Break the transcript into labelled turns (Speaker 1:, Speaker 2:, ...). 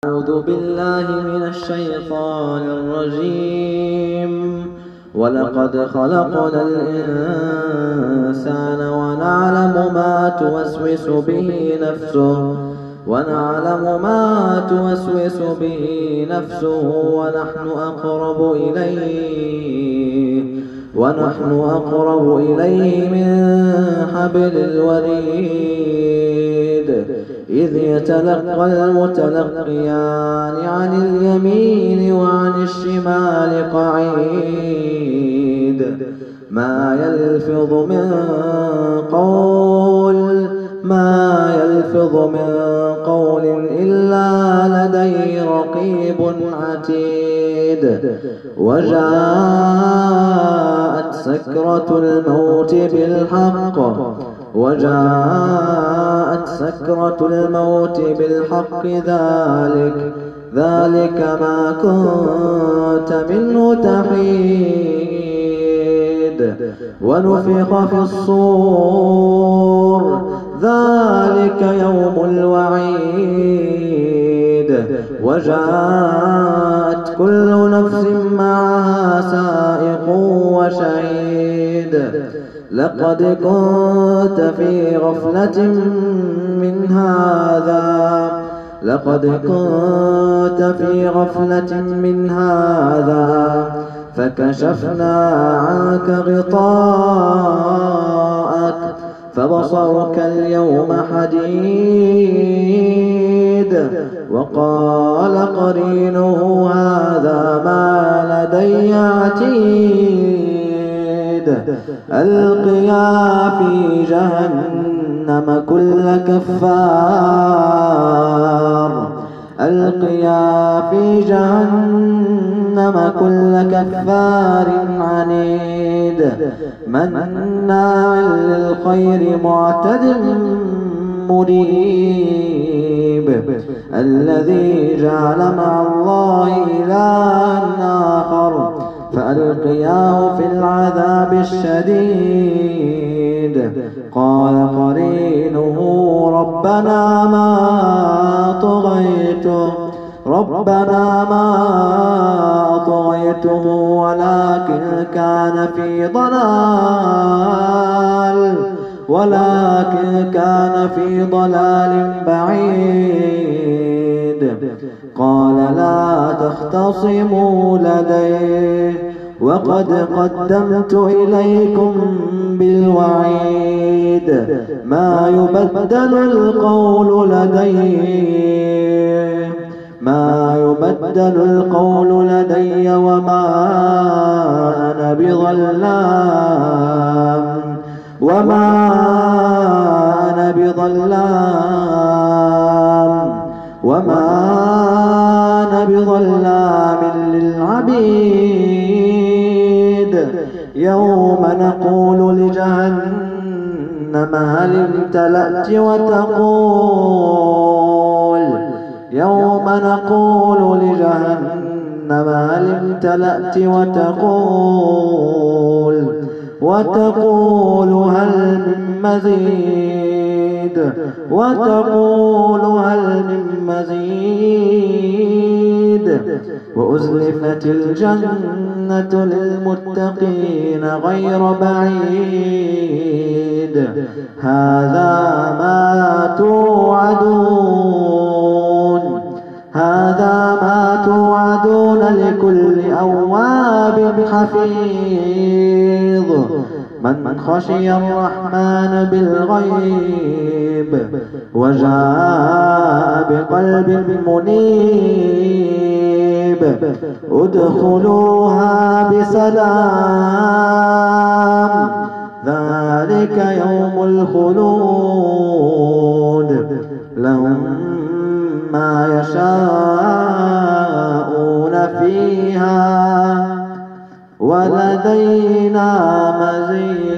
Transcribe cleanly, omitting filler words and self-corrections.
Speaker 1: أعوذ بالله من الشيطان الرجيم. ولقد خلقنا الإنسان ونعلم ما توسوس به نفسه ونحن أقرب إليه من حبل الوريد إذ يتلقى المتلقيان عن اليمين وعن الشمال قعيد ما يلفظ من قول إلا لديه رقيب عتيد. وجاءت سكرة الموت بالحق ذلك ما كنت منه تحيد. ونفخ في الصور ذلك يوم الوعيد. وجاءت كل نفس معها سائق وشهيد. لقد كنت في غفلة من هذا فكشفنا عنك غطاءك فبصرك اليوم حديد. وقال قرينه هذا ما لدي عتيد. ألقيا في جهنم كل كفار عنيد مناع للخير معتد مريب. الذي جعل مع الله إلها آخر فألقياه في العذاب الشديد. قال قرينه ربنا ما أطغيته ولكن كان في ضلال بعيد. قال لا تختصموا لدي وقد قدمت إليكم بالوعيد. ما يبدل القول لدي وما أنا بظلام للعبيد. يوم نقول لجهنم هل امتلأت وتقول هل من مزيد. وأزلفت الجنة للمتقين غير بعيد. هذا ما توعدون لكل أواب حفيظ. من خشي الرحمن بالغيب وجاء بقلب منيب. ادخلوها بسلام ذلك يوم الخلود. لهم ما يشاءون فيها ولدينا مزيد.